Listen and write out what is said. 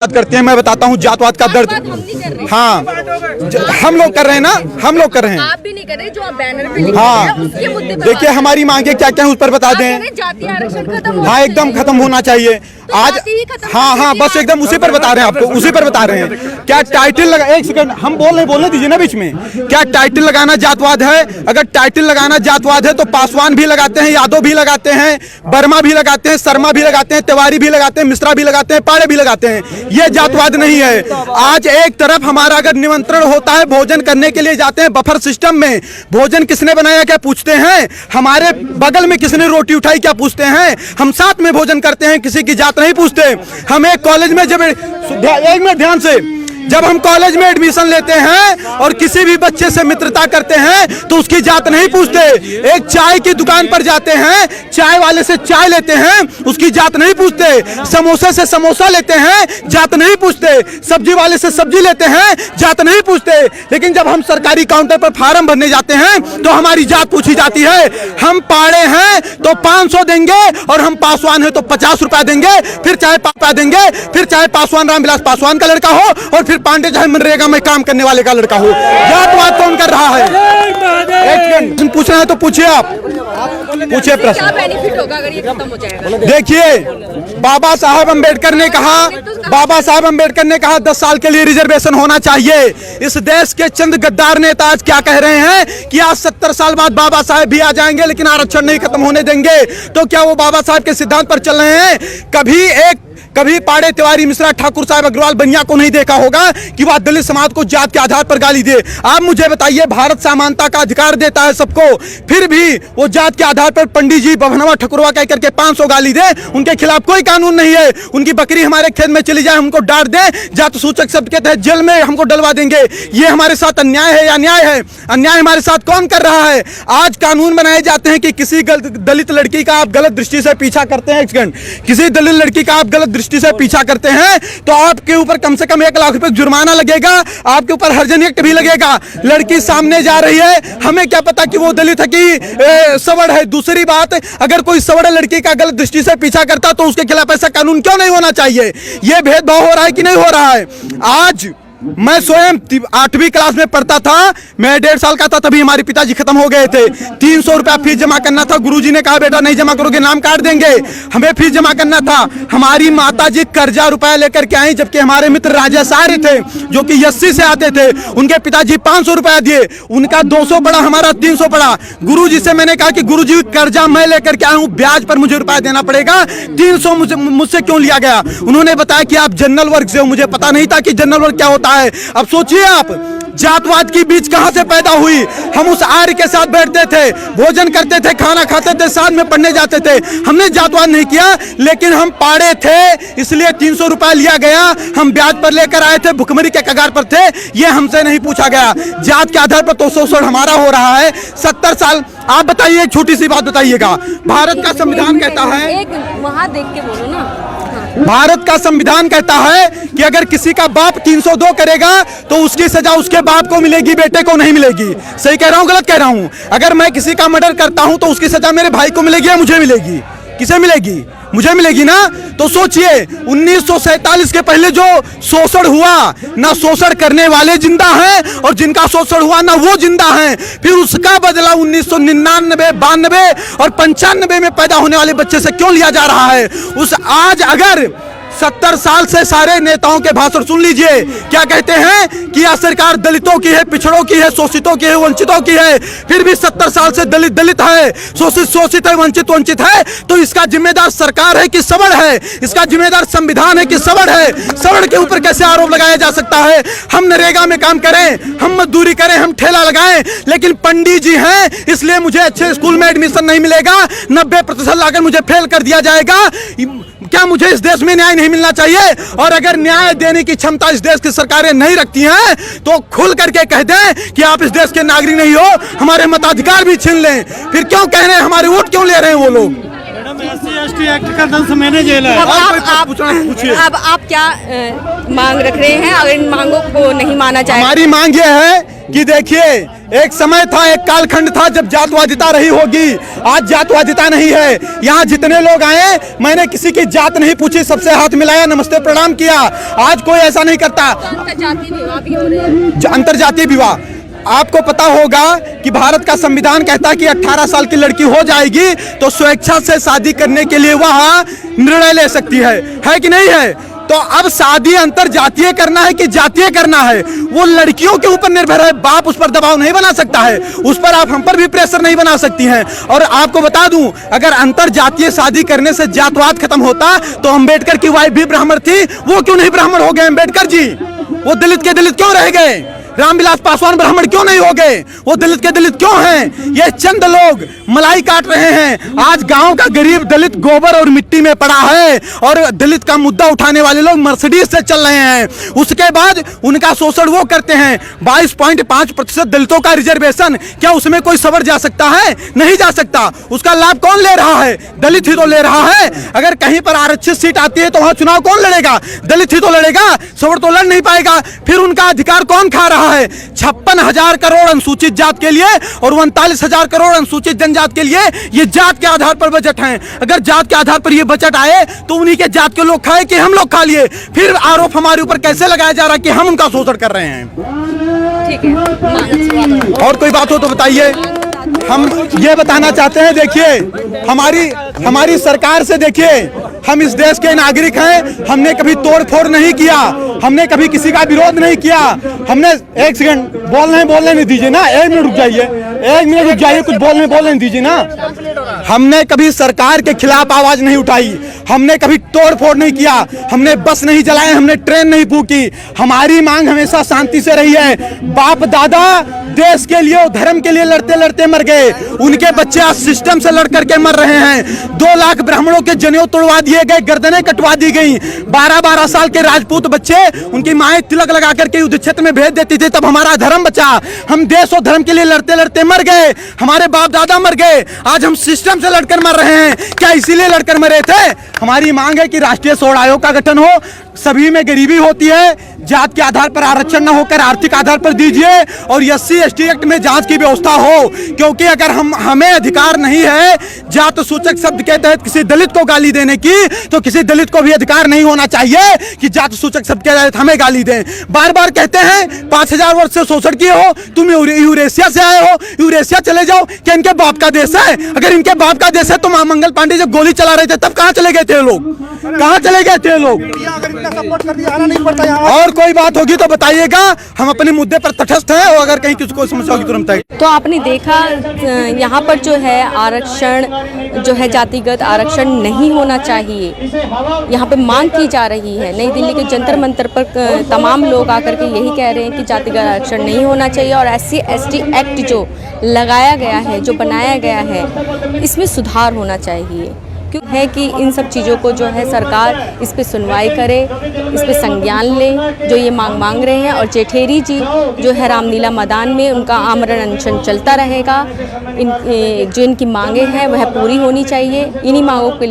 बात करते हैं। मैं बताता हूँ जातवाद का दर्द। हाँ, हम लोग कर रहे हैं ना, हम लोग कर रहे हैं। आप भी नहीं कर रहे, जो आप बैनर पे लिख हाँ, रहे हैं, उसके मुद्दे पे देखिए हमारी मांगे क्या क्या है उस पर बता दें। जातीय आरक्षण खत्म होना हाँ, एकदम खत्म होना चाहिए आज। हाँ, बस एकदम उसी पर बता रहे हैं आपको, उसी पर बता रहे हैं। क्या टाइटल लगा, एक सेकंड हम बोलने दीजिए ना बीच में। क्या टाइटल लगाना जातवाद है? अगर टाइटल लगाना जातवाद है तो पासवान भी लगाते हैं, यादव भी लगाते हैं, वर्मा भी लगाते हैं, शर्मा भी लगाते हैं, तिवारी भी लगाते हैं, मिश्रा भी लगाते हैं, पाड़े भी लगाते हैं। ये जातवाद नहीं है। आज एक तरफ हमारा अगर निमंत्रण होता है, भोजन करने के लिए जाते हैं बफर सिस्टम में, भोजन किसने बनाया क्या पूछते हैं, हमारे बगल में किसने रोटी उठाई क्या पूछते हैं, हम साथ में भोजन करते हैं, किसी की जात नहीं पूछते। हम एक कॉलेज में जब एक मिनट ध्यान से, जब हम कॉलेज में एडमिशन लेते हैं और किसी भी बच्चे से मित्रता करते हैं तो उसकी जात नहीं पूछते। एक चाय की दुकान पर जाते हैं, चाय वाले से चाय लेते हैं, उसकी जात नहीं पूछते। समोसे से समोसा लेते हैं, जात नहीं पूछते। सब्जी वाले से सब्जी लेते हैं, जात नहीं पूछते। लेकिन जब हम सरकारी काउंटर पर फार्म भरने जाते हैं तो हमारी जात पूछी जाती है। हम पाड़े हैं तो 500 देंगे और हम पासवान है तो 50 रुपया देंगे, फिर चाहे पापा देंगे, फिर चाहे पासवान रामविलास पासवान का लड़का हो और फिर पांडे चाहे मनरेगा में काम करने वाले का लड़का हो। जातवाद कौन कर रहा है? एक पूछना है तो पूछिए, आप पूछिए प्रश्न। क्या बेनिफिट होगा अगर ये खत्म हो जाएगा? देखिए, बाबा साहब अंबेडकर ने कहा 10 साल के लिए रिजर्वेशन होना चाहिए। इस देश के चंद गद्दार नेता आज क्या कह रहे हैं कि आज 70 साल बाद बाबा साहब भी आ जाएंगे लेकिन आरक्षण नहीं खत्म होने देंगे। तो क्या वो बाबा साहब के सिद्धांत पर चल रहे हैं? कभी पाड़े, तिवारी, मिश्रा, ठाकुर साहब, अग्रवाल, बनिया को नहीं देखा होगा कि वह दलित समाज को जात के आधार पर गाली दे। आप मुझे बताइए, भारत समानता का अधिकार देता है सबको, फिर भी वो जात के आधार पर पंडित जी बभनवा ठकुरवा कह करके 500 गाली दे, उनके खिलाफ कोई कानून नहीं है। उनकी बकरी हमारे खेत में चली जाए, हमको डांट दे, जात सूचक शब्द के तहत जेल में हमको डलवा देंगे। ये हमारे साथ अन्याय है या न्याय है? अन्याय हमारे साथ कौन कर रहा है? आज कानून बनाए जाते हैं कि किसी दलित लड़की का आप गलत दृष्टि से पीछा करते हैं, किसी दलित लड़की का आप गलत दृष्टि से पीछा करते हैं तो आपके ऊपर कम से कम 1 लाख रुपए जुर्माना लगेगा, आपके ऊपर हर्जन एक्ट भी लगेगा। लड़की सामने जा रही है, हमें क्या पता कि वो दलित है कि सवर्ण है। दूसरी बात, अगर कोई सवर्ण लड़की का गलत दृष्टि से पीछा करता तो उसके खिलाफ ऐसा कानून क्यों नहीं होना चाहिए? ये भेदभाव हो रहा है कि नहीं हो रहा है? आज मैं स्वयं 8वीं क्लास में पढ़ता था, मैं 1.5 साल का था, तभी हमारे पिताजी खत्म हो गए थे। 300 रुपया फीस जमा करना था, गुरुजी ने कहा बेटा नहीं जमा करोगे नाम काट देंगे। हमें फीस जमा करना था। हमारी माताजी कर्जा रुपया लेकर के आई, जबकि हमारे मित्र राजेश आर्य थे जो कि 80 से आते थे, उनके पिताजी 500 रुपया दिए, उनका 200 पड़ा, हमारा 300 पड़ा। गुरुजी से मैंने कहा कि गुरुजी कर्जा मैं लेकर के आया हूँ, ब्याज पर मुझे रुपया देना पड़ेगा, 300 मुझसे क्यों लिया गया? उन्होंने बताया कि आप जनरल वर्ग से हो। मुझे पता नहीं था कि जनरल वर्ग क्या होता है। अब सोचिए आप, जातवाद की बीज कहां से पैदा हुई? हम उस आर्य के साथ बैठते थे, भोजन करते थे, खाना खाते थे, साथ में पढ़ने जाते थे। हमने जातवाद नहीं किया, लेकिन हम पाड़े थे इसलिए 300 रुपया लिया गया, हम ब्याज पर लेकर आए थे, भुखमरी के कगार पर थे, ये हमसे नहीं पूछा गया। जात के आधार पर तो शोषण हमारा हो रहा है 70 साल। आप बताइए, एक छोटी सी बात बताइएगा, भारत का संविधान कहता है, वहां देख के बोलो ना, भारत का संविधान कहता है कि अगर किसी का बाप 302 करेगा तो उसकी सजा उसके बाप को मिलेगी, बेटे को नहीं मिलेगी। सही कह रहा हूं, गलत कह रहा हूं? अगर मैं किसी का मर्डर करता हूं तो उसकी सजा मेरे भाई को मिलेगी या मुझे मिलेगी? किसे मिलेगी? मुझे मिलेगी ना। तो सोचिए, 1947 के पहले जो शोषण हुआ, ना शोषण करने वाले जिंदा हैं और जिनका शोषण हुआ ना वो जिंदा हैं। फिर उसका बदला 1999, 92 और 95 में पैदा होने वाले बच्चे से क्यों लिया जा रहा है? आज अगर 70 साल से सारे नेताओं के भाषण सुन लीजिए, क्या कहते हैं कि यह सरकार दलितों की है, पिछड़ों की है, शोषितों की है, वंचितों की है। फिर भी 70 साल से दलित दलित है, शोषित शोषित है, वंचित वंचित है। तो इसका जिम्मेदार सरकार है कि सवर्ण है? इसका जिम्मेदार संविधान है कि सवर्ण है? सवर्ण के ऊपर कैसे आरोप लगाया जा सकता है? हम नरेगा में काम करें, हम मजदूरी करें, हम ठेला लगाएं, लेकिन पंडित जी हैं इसलिए मुझे अच्छे स्कूल में एडमिशन नहीं मिलेगा, 90% लाकर मुझे फेल कर दिया जाएगा। क्या मुझे इस देश में न्याय नहीं मिलना चाहिए? और अगर न्याय देने की क्षमता इस देश की सरकारें नहीं रखती हैं तो खुल करके कह दें कि आप इस देश के नागरिक नहीं हो, हमारे मताधिकार भी छीन लें। फिर क्यों कह रहे हैं, हमारे वोट क्यों ले रहे हैं वो लोग? SC/ST एक्ट का 10 महीने जेल है। अब आप क्या मांग रख रहे हैं? अगर इन मांगों को नहीं माना जाए, हमारी मांग ये है कि देखिए, एक समय था, एक कालखंड था जब जातवादिता रही होगी। आज जातवादिता नहीं है। यहाँ जितने लोग आए, मैंने किसी की जात नहीं पूछी, सबसे हाथ मिलाया, नमस्ते प्रणाम किया। आज कोई ऐसा नहीं करता। अंतर्जातीय विवाह भी हो रहे हैं। अंतर्जातीय विवाह, आपको पता होगा कि भारत का संविधान कहता है कि 18 साल की लड़की हो जाएगी तो स्वेच्छा से शादी करने के लिए वह निर्णय ले सकती है कि नहीं है? तो अब शादी अंतरजातीय करना है कि जातीय करना है, वो लड़कियों के ऊपर निर्भर है। बाप उस पर दबाव नहीं बना सकता है, उस पर आप हम पर भी प्रेशर नहीं बना सकती हैं। और आपको बता दूं, अगर अंतरजातीय शादी करने से जातवाद खत्म होता तो अम्बेडकर की वाइफ भी ब्राह्मण थी, वो क्यों नहीं ब्राह्मण हो गए अम्बेडकर जी? वो दलित के दलित क्यों रह गए? रामविलास पासवान ब्राह्मण क्यों नहीं हो गए? वो दलित के दलित क्यों हैं? ये चंद लोग मलाई काट रहे हैं। आज गांव का गरीब दलित गोबर और मिट्टी में पड़ा है और दलित का मुद्दा उठाने वाले लोग मर्सिडीज से चल रहे हैं। उसके बाद उनका शोषण वो करते हैं। 22.5% दलितों का रिजर्वेशन, क्या उसमें कोई सवर जा सकता है? नहीं जा सकता। उसका लाभ कौन ले रहा है? दलित ही तो ले रहा है। अगर कहीं पर आरक्षित सीट आती है तो वहां चुनाव कौन लड़ेगा? दलित ही तो लड़ेगा, सवर तो लड़ नहीं पाएगा। फिर उनका अधिकार कौन खा रहा है? 56,000 करोड़ अनुसूचित जात के लिए और 39,000 करोड़ अनुसूचित जनजात के लिए ये जात के आधार पर बजट है। अगर जात के आधार पर ये बजट आए तो उन्हीं के जात के लोग खाए कि हम लोग खा लिए? फिर आरोप हमारे ऊपर कैसे लगाया जा रहा है कि हम उनका शोषण कर रहे हैं? ठीक है, और कोई बात हो तो बताइए। हम ये बताना चाहते हैं, देखिए हमारी सरकार से, देखिए हम इस देश के नागरिक हैं। हमने कभी तोड़ फोड़ नहीं किया, हमने कभी किसी का विरोध नहीं किया। हमने, एक सेकंड बोलने नहीं दीजिए ना, 1 मिनट रुक जाइए, 1 मिनट रुक जाइए, कुछ बोलने दीजिए ना। हमने कभी सरकार के खिलाफ आवाज नहीं उठाई, हमने कभी तोड़ फोड़ नहीं किया, हमने बस नहीं जलाए, हमने ट्रेन नहीं फूकी। हमारी मांग हमेशा शांति से रही है। बाप दादा देश के लिए, धर्म के लिए लड़ते लड़ते मर गए, उनके बच्चे आज सिस्टम से लड़ करके मर रहे हैं। 2 लाख ब्राह्मणों के जनेऊ तोड़वा दिए गए, गर्दनें कटवा दी गई। 12-12 साल के राजपूत बच्चे, उनकी माएं तिलक लगा करके युद्ध क्षेत्र में भेज देती थी, तब हमारा धर्म बचा। हम देश और धर्म के लिए लड़ते लड़ते मर गए, हमारे बाप दादा मर गए, आज हम सिस्टम से लड़कर मर रहे हैं। क्या इसीलिए लड़कर मरे थे? हमारी मांग है कि राष्ट्रीय स्वर्ण आयोग का गठन हो, सभी में गरीबी होती है, जात के आधार पर आरक्षण न होकर आर्थिक आधार पर दीजिए, और SC/ST एक्ट में जांच की व्यवस्था हो। क्योंकि अगर हमें अधिकार नहीं है जात सूचक शब्द के तहत किसी दलित को गाली देने की, तो किसी दलित को भी अधिकार नहीं होना चाहिए कि जात सूचक शब्द के तहत हमें गाली दें। बार बार कहते हैं 5000 वर्ष से शोषण किए हो, तुम यूरेशिया से आए हो, यूरेशिया चले जाओ। क्या इनके बाप का देश है? अगर इनके बाप का देश है तो मंगल पांडे जब गोली चला रहे थे तब कहां चले गए थे लोग? कहां चले गए थे लोग? सपोर्ट कर दिया, आना नहीं पड़ता यहाँ। और कोई बात होगी तो बताइएगा, हम अपने मुद्दे पर तटस्थ हैं, और अगर कहीं किसी को समस्या होगी तुरंत बताइए। तो आपने देखा यहाँ पर जो है आरक्षण जो है जातिगत आरक्षण नहीं होना चाहिए, यहाँ पे मांग की जा रही है। नई दिल्ली के जंतर मंतर पर तमाम लोग आकर के यही कह रहे हैं कि जातिगत आरक्षण नहीं होना चाहिए, और SC/ST एक्ट जो लगाया गया है, जो बनाया गया है, इसमें सुधार होना चाहिए। क्यों है कि इन सब चीज़ों को जो है सरकार इस पे सुनवाई करे, इस पे संज्ञान ले, जो ये मांग रहे हैं। और जेठेरी जी जो है रामलीला मैदान में, उनका आमरण अनशन चलता रहेगा। जो इनकी मांगे हैं वह पूरी होनी चाहिए। इन्हीं मांगों के